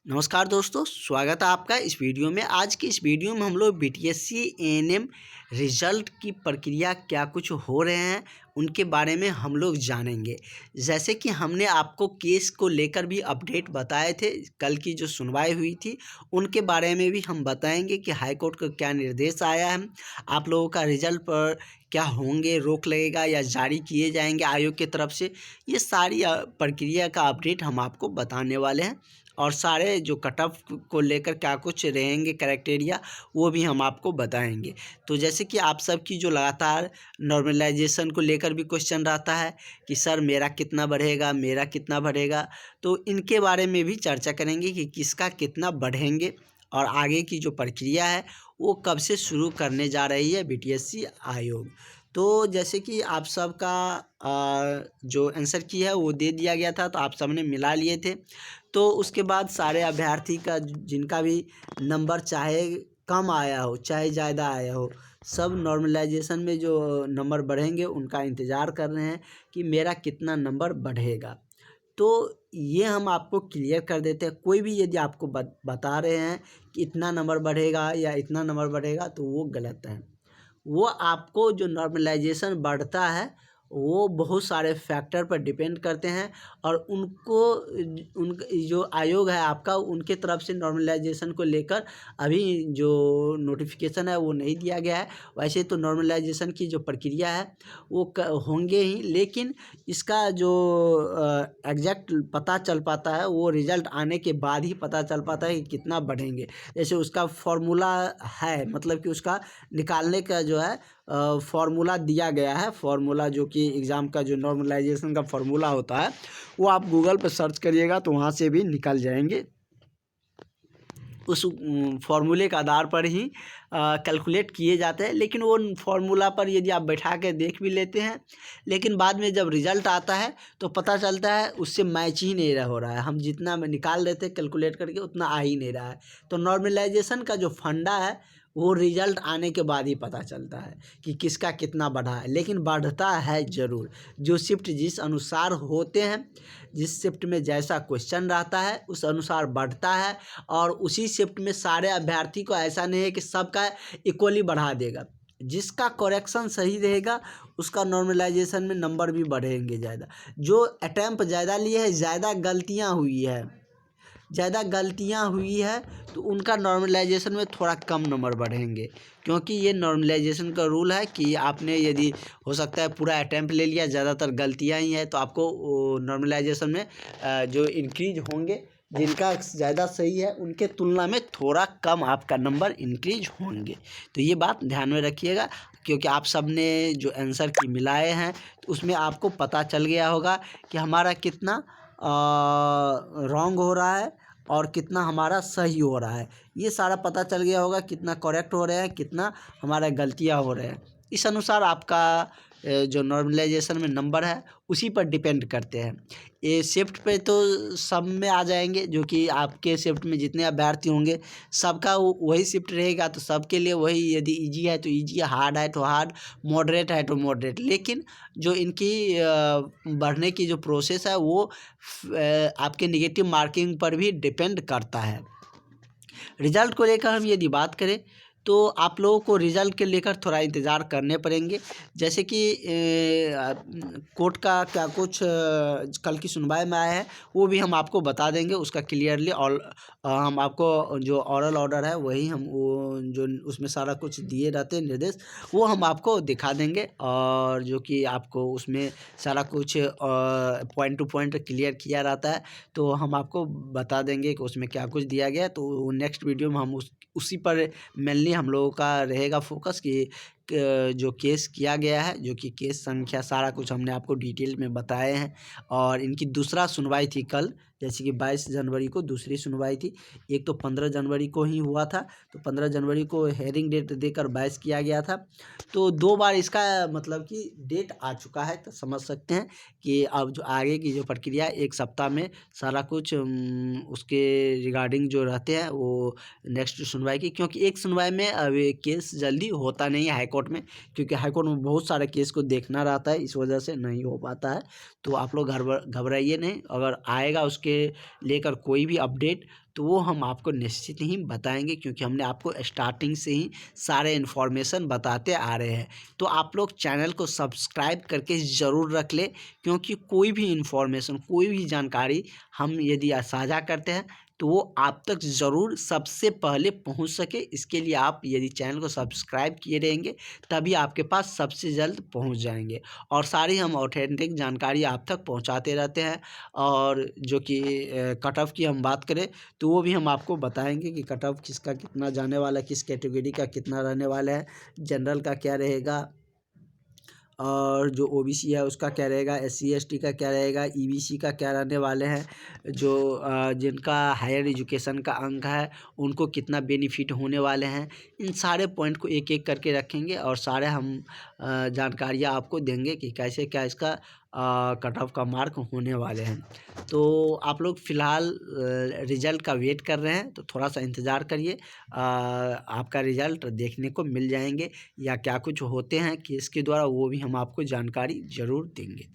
नमस्कार दोस्तों, स्वागत है आपका इस वीडियो में। आज की इस वीडियो में हम लोग बीटीएससी एएनएम रिजल्ट की प्रक्रिया क्या कुछ हो रहे हैं उनके बारे में हम लोग जानेंगे। जैसे कि हमने आपको केस को लेकर भी अपडेट बताए थे, कल की जो सुनवाई हुई थी उनके बारे में भी हम बताएंगे कि हाई कोर्ट का क्या निर्देश आया है, आप लोगों का रिजल्ट पर क्या होंगे, रोक लगेगा या जारी किए जाएंगे आयोग की तरफ से। ये सारी प्रक्रिया का अपडेट हम आपको बताने वाले हैं और सारे जो कट ऑफ को लेकर क्या कुछ रहेंगे क्राइटेरिया वो भी हम आपको बताएंगे। तो जैसे कि आप सब की जो लगातार नॉर्मलाइजेशन को लेकर भी क्वेश्चन रहता है कि सर मेरा कितना बढ़ेगा, मेरा कितना बढ़ेगा, तो इनके बारे में भी चर्चा करेंगे कि किसका कितना बढ़ेंगे और आगे की जो प्रक्रिया है वो कब से शुरू करने जा रही है बीटीएससी आयोग। तो जैसे कि आप सब का जो आंसर की है वो दे दिया गया था, तो आप सब ने मिला लिए थे। तो उसके बाद सारे अभ्यर्थी का जिनका भी नंबर चाहे कम आया हो चाहे ज़्यादा आया हो, सब नॉर्मलाइजेशन में जो नंबर बढ़ेंगे उनका इंतज़ार कर रहे हैं कि मेरा कितना नंबर बढ़ेगा। तो ये हम आपको क्लियर कर देते हैं। कोई भी यदि आपको बता रहे हैं कि इतना नंबर बढ़ेगा या इतना नंबर बढ़ेगा तो वो गलत है। वो आपको जो नॉर्मलाइजेशन बढ़ता है वो बहुत सारे फैक्टर पर डिपेंड करते हैं और उनको उन जो आयोग है आपका उनके तरफ से नॉर्मलाइजेशन को लेकर अभी जो नोटिफिकेशन है वो नहीं दिया गया है। वैसे तो नॉर्मलाइजेशन की जो प्रक्रिया है वो होंगे ही, लेकिन इसका जो एग्जैक्ट पता चल पाता है वो रिज़ल्ट आने के बाद ही पता चल पाता है कि कितना बढ़ेंगे। जैसे उसका फॉर्मूला है, मतलब कि उसका निकालने का जो है फार्मूला दिया गया है। फार्मूला जो कि एग्ज़ाम का जो नॉर्मलाइजेशन का फार्मूला होता है वो आप गूगल पर सर्च करिएगा तो वहाँ से भी निकल जाएंगे। उस फार्मूले के आधार पर ही कैलकुलेट किए जाते हैं, लेकिन वो फार्मूला पर यदि आप बैठा के देख भी लेते हैं लेकिन बाद में जब रिज़ल्ट आता है तो पता चलता है उससे मैच ही नहीं हो रहा है। हम जितना निकाल लेते हैं कैलकुलेट करके उतना आ ही नहीं रहा है। तो नॉर्मलाइजेशन का जो फंडा है वो रिज़ल्ट आने के बाद ही पता चलता है कि किसका कितना बढ़ा है, लेकिन बढ़ता है ज़रूर। जो शिफ्ट जिस अनुसार होते हैं, जिस शिफ्ट में जैसा क्वेश्चन रहता है उस अनुसार बढ़ता है और उसी शिफ्ट में सारे अभ्यर्थी को ऐसा नहीं है कि सबका इक्वली बढ़ा देगा। जिसका करेक्शन सही रहेगा उसका नॉर्मलाइजेशन में नंबर भी बढ़ेंगे ज़्यादा। जो अटैम्प्ट ज़्यादा लिए है, ज़्यादा गलतियाँ हुई है तो उनका नॉर्मलाइजेशन में थोड़ा कम नंबर बढ़ेंगे, क्योंकि ये नॉर्मलाइजेशन का रूल है कि आपने यदि हो सकता है पूरा अटैम्प्ट ले लिया, ज़्यादातर गलतियाँ ही हैं, तो आपको नॉर्मलाइजेशन में जो इंक्रीज होंगे जिनका ज़्यादा सही है उनके तुलना में थोड़ा कम आपका नंबर इंक्रीज होंगे। तो ये बात ध्यान में रखिएगा, क्योंकि आप सब ने जो आंसर की मिलाए हैं तो उसमें आपको पता चल गया होगा कि हमारा कितना रॉन्ग हो रहा है और कितना हमारा सही हो रहा है। ये सारा पता चल गया होगा कितना करेक्ट हो रहे हैं, कितना हमारा गलतियाँ हो रहे हैं। इस अनुसार आपका जो नॉर्मलाइजेशन में नंबर है उसी पर डिपेंड करते हैं। ये शिफ्ट पे तो सब में आ जाएंगे, जो कि आपके शिफ्ट में जितने अभ्यर्थी होंगे सबका वही शिफ्ट रहेगा, तो सबके लिए वही। यदि इजी है तो इजी, हार्ड है तो हार्ड, मॉडरेट है तो मॉडरेट। लेकिन जो इनकी बढ़ने की जो प्रोसेस है वो आपके नेगेटिव मार्किंग पर भी डिपेंड करता है। रिज़ल्ट को लेकर हम यदि बात करें तो आप लोगों को रिज़ल्ट के लेकर थोड़ा इंतज़ार करने पड़ेंगे। जैसे कि कोर्ट का क्या कुछ कल की सुनवाई में आया है वो भी हम आपको बता देंगे। उसका क्लियरली और हम आपको जो ऑरल ऑर्डर है वही हम वो जो उसमें सारा कुछ दिए रहते हैं निर्देश वो हम आपको दिखा देंगे, और जो कि आपको उसमें सारा कुछ पॉइंट टू पॉइंट क्लियर किया रहता है, तो हम आपको बता देंगे कि उसमें क्या कुछ दिया गया है। तो नेक्स्ट वीडियो में हम उसी पर मेनली हम लोगों का रहेगा फोकस कि जो केस किया गया है, जो कि केस संख्या सारा कुछ हमने आपको डिटेल में बताए हैं। और इनकी दूसरा सुनवाई थी कल, जैसे कि 22 जनवरी को दूसरी सुनवाई थी। एक तो 15 जनवरी को ही हुआ था, तो 15 जनवरी को हेयरिंग डेट देकर 22 किया गया था। तो 2 बार इसका मतलब कि डेट आ चुका है, तो समझ सकते हैं कि अब जो आगे की जो प्रक्रिया 1 सप्ताह में सारा कुछ उसके रिगार्डिंग जो रहते हैं वो नेक्स्ट सुनवाई की, क्योंकि एक सुनवाई में अब ये केस जल्दी होता नहीं है हाई कोर्ट में, क्योंकि हाई कोर्ट में बहुत सारे केस को देखना रहता है, इस वजह से नहीं हो पाता है। तो आप लोग घबराइए नहीं, अगर आएगा उसके लेकर कोई भी अपडेट तो वो हम आपको निश्चित ही बताएंगे, क्योंकि हमने आपको स्टार्टिंग से ही सारे इन्फॉर्मेशन बताते आ रहे हैं। तो आप लोग चैनल को सब्सक्राइब करके ज़रूर रख ले, क्योंकि कोई भी इन्फॉर्मेशन, कोई भी जानकारी हम यदि साझा करते हैं तो वो आप तक ज़रूर सबसे पहले पहुंच सके। इसके लिए आप यदि चैनल को सब्सक्राइब किए रहेंगे तभी आपके पास सबसे जल्द पहुंच जाएंगे, और सारी हम ऑथेंटिक जानकारी आप तक पहुंचाते रहते हैं। और जो कि कट ऑफ की हम बात करें तो वो भी हम आपको बताएंगे कि कट ऑफ किसका कितना जाने वाला है, किस कैटेगरी का कितना रहने वाला है, जनरल का क्या रहेगा, और जो ओबीसी है उसका क्या रहेगा, एससी एसटी का क्या रहेगा, ईबीसी का क्या रहने वाले हैं, जो जिनका हायर एजुकेशन का अंक है उनको कितना बेनिफिट होने वाले हैं। इन सारे पॉइंट को एक एक करके रखेंगे और सारे हम जानकारियाँ आपको देंगे कि कैसे क्या इसका कट ऑफ का मार्क होने वाले हैं। तो आप लोग फ़िलहाल रिज़ल्ट का वेट कर रहे हैं तो थोड़ा सा इंतज़ार करिए, आपका रिज़ल्ट देखने को मिल जाएंगे, या क्या कुछ होते हैं कि इसके द्वारा वो भी हम आपको जानकारी ज़रूर देंगे।